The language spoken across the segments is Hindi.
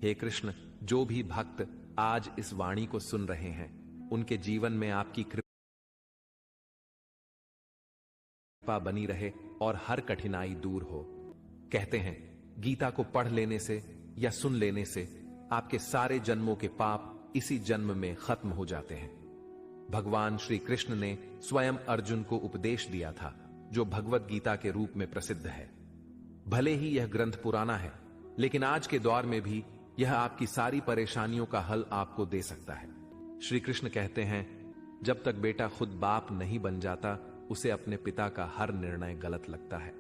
हे कृष्ण, जो भी भक्त आज इस वाणी को सुन रहे हैं, उनके जीवन में आपकी कृपा बनी रहे और हर कठिनाई दूर हो। कहते हैं, गीता को पढ़ लेने से या सुन लेने से आपके सारे जन्मों के पाप इसी जन्म में खत्म हो जाते हैं। भगवान श्री कृष्ण ने स्वयं अर्जुन को उपदेश दिया था, जो भगवत गीता के रूप में प्रसिद्ध है। भले ही यह ग्रंथ पुराना है, लेकिन आज के दौर में भी यह आपकी सारी परेशानियों का हल आपको दे सकता है। श्री कृष्ण कहते हैं, जब तक बेटा खुद बाप नहीं बन जाता, उसे अपने पिता का हर निर्णय गलत लगता है।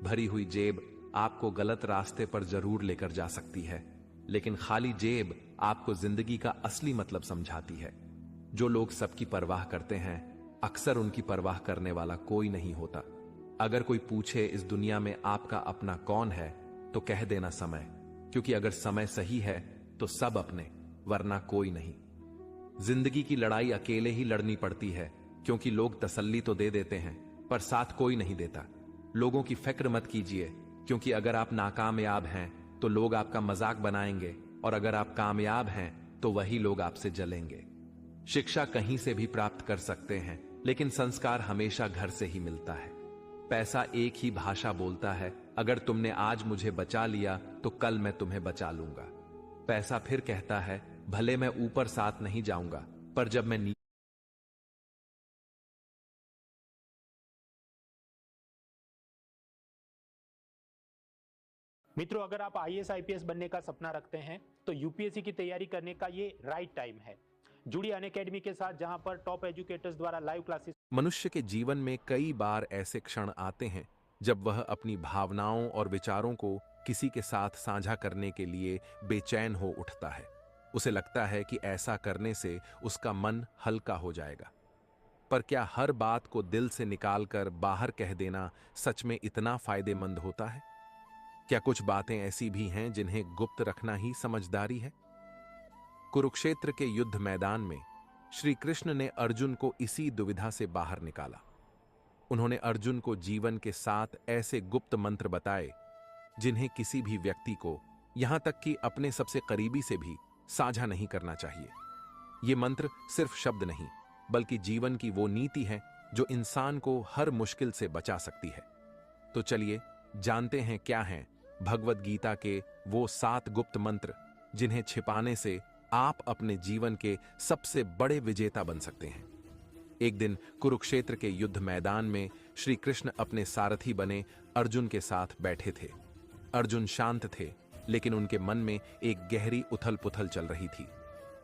भरी हुई जेब आपको गलत रास्ते पर जरूर लेकर जा सकती है, लेकिन खाली जेब आपको जिंदगी का असली मतलब समझाती है। जो लोग सबकी परवाह करते हैं, अक्सर उनकी परवाह करने वाला कोई नहीं होता। अगर कोई पूछे इस दुनिया में आपका अपना कौन है, तो कह देना समय, क्योंकि अगर समय सही है तो सब अपने, वरना कोई नहीं। जिंदगी की लड़ाई अकेले ही लड़नी पड़ती है, क्योंकि लोग तसल्ली तो दे देते हैं पर साथ कोई नहीं देता। लोगों की फिक्र मत कीजिए, क्योंकि अगर आप नाकामयाब हैं तो लोग आपका मजाक बनाएंगे, और अगर आप कामयाब हैं तो वही लोग आपसे जलेंगे। शिक्षा कहीं से भी प्राप्त कर सकते हैं, लेकिन संस्कार हमेशा घर से ही मिलता है। पैसा एक ही भाषा बोलता है, अगर तुमने आज मुझे बचा लिया तो कल मैं तुम्हें बचा लूंगा। पैसा फिर कहता है, भले मैं ऊपर साथ नहीं जाऊंगा, पर जब मैं मित्रों, अगर आप आईएएस आईपीएस बनने का सपना रखते हैं तो यूपीएससी की तैयारी करने का ये राइट टाइम है। जुड़िए अनअकैडमी के साथ, जहां पर टॉप एजुकेटर्स द्वारा लाइव क्लासेस। मनुष्य के जीवन में कई बार ऐसे क्षण आते हैं जब वह अपनी भावनाओं और विचारों को किसी के साथ साझा करने के लिए बेचैन हो उठता है। उसे लगता है कि ऐसा करने से उसका मन हल्का हो जाएगा। पर क्या हर बात को दिल से निकालकर बाहर कह देना सच में इतना फायदेमंद होता है? क्या कुछ बातें ऐसी भी हैं जिन्हें गुप्त रखना ही समझदारी है? कुरुक्षेत्र के युद्ध मैदान में श्री कृष्ण ने अर्जुन को इसी दुविधा से बाहर निकाला। उन्होंने अर्जुन को जीवन के 7 ऐसे गुप्त मंत्र बताए, जिन्हें किसी भी व्यक्ति को, यहां तक कि अपने सबसे करीबी से भी, साझा नहीं करना चाहिए। ये मंत्र सिर्फ शब्द नहीं, बल्कि जीवन की वो नीति है जो इंसान को हर मुश्किल से बचा सकती है। तो चलिए जानते हैं क्या हैं भगवत गीता के वो 7 गुप्त मंत्र, जिन्हें छिपाने से आप अपने जीवन के सबसे बड़े विजेता बन सकते हैं। एक दिन कुरुक्षेत्र के युद्ध मैदान में श्री कृष्ण अपने सारथी बने अर्जुन के साथ बैठे थे। अर्जुन शांत थे, लेकिन उनके मन में एक गहरी उथल-पुथल चल रही थी।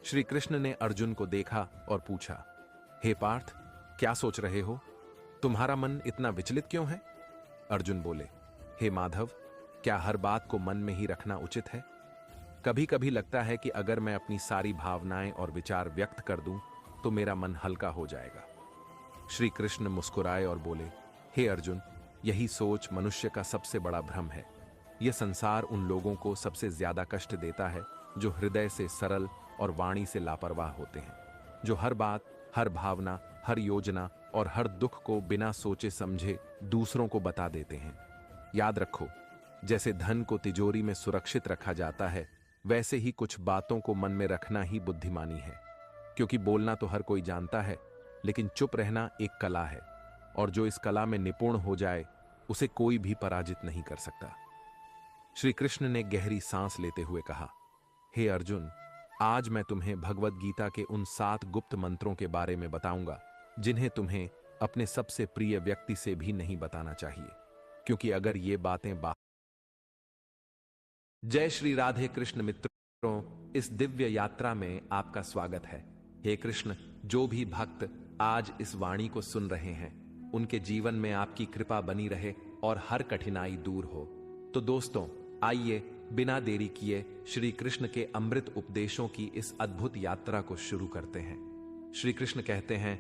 श्री कृष्ण ने अर्जुन को देखा और पूछा, हे पार्थ, क्या सोच रहे हो? तुम्हारा मन इतना विचलित क्यों है? अर्जुन बोले, हे माधव, क्या हर बात को मन में ही रखना उचित है? कभी कभी लगता है कि अगर मैं अपनी सारी भावनाएं और विचार व्यक्त कर दूं तो मेरा मन हल्का हो जाएगा। श्री कृष्ण मुस्कुराए और बोले, हे अर्जुन, यही सोच मनुष्य का सबसे बड़ा भ्रम है। यह संसार उन लोगों को सबसे ज्यादा कष्ट देता है जो हृदय से सरल और वाणी से लापरवाह होते हैं, जो हर बात, हर भावना, हर योजना और हर दुख को बिना सोचे समझे दूसरों को बता देते हैं। याद रखो, जैसे धन को तिजोरी में सुरक्षित रखा जाता है, वैसे ही कुछ बातों को मन में रखना ही बुद्धिमानी है। क्योंकि बोलना तो हर कोई जानता है, लेकिन चुप रहना एक कला है, और जो इस कला में निपुण हो जाए उसे कोई भी पराजित नहीं कर सकता। श्री कृष्ण ने गहरी सांस लेते हुए कहा, हे अर्जुन, आज मैं तुम्हें भगवत गीता के उन 7 गुप्त मंत्रों के बारे में बताऊंगा, जिन्हें तुम्हें अपने सबसे प्रिय व्यक्ति से भी नहीं बताना चाहिए, क्योंकि अगर ये बातें जय श्री राधे कृष्ण मित्रों, इस दिव्य यात्रा में आपका स्वागत है। हे कृष्ण, जो भी भक्त आज इस वाणी को सुन रहे हैं, उनके जीवन में आपकी कृपा बनी रहे और हर कठिनाई दूर हो। तो दोस्तों, आइए बिना देरी किए श्री कृष्ण के अमृत उपदेशों की इस अद्भुत यात्रा को शुरू करते हैं। श्री कृष्ण कहते हैं,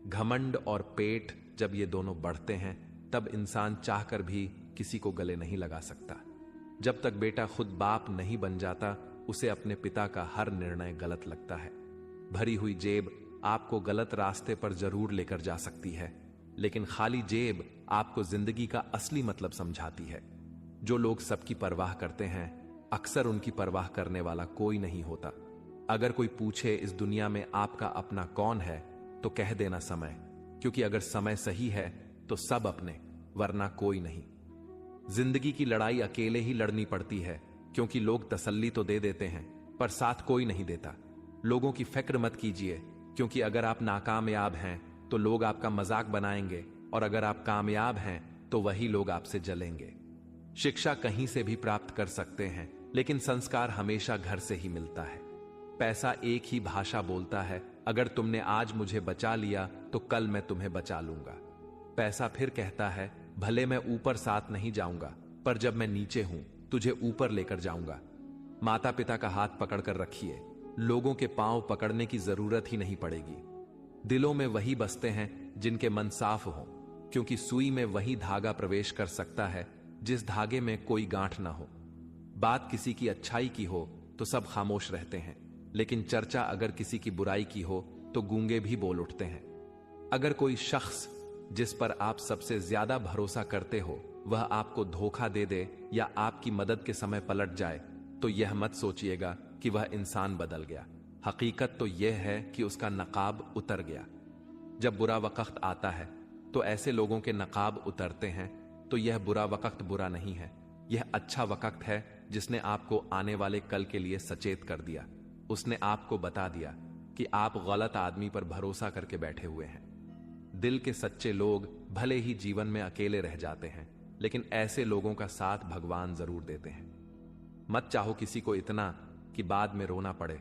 घमंड और पेट जब ये दोनों बढ़ते हैं, तब इंसान चाहकर भी किसी को गले नहीं लगा सकता। जब तक बेटा खुद बाप नहीं बन जाता, उसे अपने पिता का हर निर्णय गलत लगता है। भरी हुई जेब आपको गलत रास्ते पर जरूर लेकर जा सकती है, लेकिन खाली जेब आपको जिंदगी का असली मतलब समझाती है। जो लोग सबकी परवाह करते हैं, अक्सर उनकी परवाह करने वाला कोई नहीं होता। अगर कोई पूछे इस दुनिया में आपका अपना कौन है, तो कह देना समय, क्योंकि अगर समय सही है तो सब अपने, वरना कोई नहीं। जिंदगी की लड़ाई अकेले ही लड़नी पड़ती है, क्योंकि लोग तसल्ली तो दे देते हैं पर साथ कोई नहीं देता। लोगों की फिक्र मत कीजिए, क्योंकि अगर आप नाकामयाब हैं तो लोग आपका मजाक बनाएंगे, और अगर आप कामयाब हैं तो वही लोग आपसे जलेंगे। शिक्षा कहीं से भी प्राप्त कर सकते हैं, लेकिन संस्कार हमेशा घर से ही मिलता है। पैसा एक ही भाषा बोलता है, अगर तुमने आज मुझे बचा लिया तो कल मैं तुम्हें बचा लूंगा। पैसा फिर कहता है, भले मैं ऊपर साथ नहीं जाऊंगा, पर जब मैं नीचे हूं तुझे ऊपर लेकर जाऊंगा। माता पिता का हाथ पकड़कर रखिए, लोगों के पांव पकड़ने की जरूरत ही नहीं पड़ेगी। दिलों में वही बसते हैं जिनके मन साफ हों, क्योंकि सुई में वही धागा प्रवेश कर सकता है जिस धागे में कोई गांठ ना हो। बात किसी की अच्छाई की हो तो सब खामोश रहते हैं, लेकिन चर्चा अगर किसी की बुराई की हो तो गूंगे भी बोल उठते हैं। अगर कोई शख्स जिस पर आप सबसे ज्यादा भरोसा करते हो वह आपको धोखा दे दे या आपकी मदद के समय पलट जाए, तो यह मत सोचिएगा कि वह इंसान बदल गया। हकीकत तो यह है कि उसका नकाब उतर गया। जब बुरा वक्त आता है तो ऐसे लोगों के नकाब उतरते हैं, तो यह बुरा वक्त बुरा नहीं है, यह अच्छा वक्त है जिसने आपको आने वाले कल के लिए सचेत कर दिया। उसने आपको बता दिया कि आप गलत आदमी पर भरोसा करके बैठे हुए हैं। दिल के सच्चे लोग भले ही जीवन में अकेले रह जाते हैं, लेकिन ऐसे लोगों का साथ भगवान जरूर देते हैं। मत चाहो किसी को इतना कि बाद में रोना पड़े,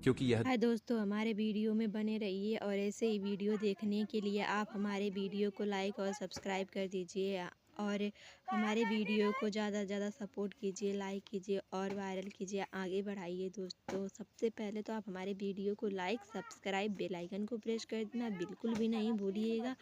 क्योंकि यह हाय दोस्तों, हमारे वीडियो में बने रहिए और ऐसे ही वीडियो देखने के लिए आप हमारे वीडियो को लाइक और सब्सक्राइब कर दीजिए और हमारे वीडियो को ज़्यादा से ज़्यादा सपोर्ट कीजिए, लाइक कीजिए और वायरल कीजिए, आगे बढ़ाइए दोस्तों। सबसे पहले तो आप हमारे वीडियो को लाइक, सब्सक्राइब, बेल आइकन को प्रेस कर देना बिल्कुल भी नहीं भूलिएगा।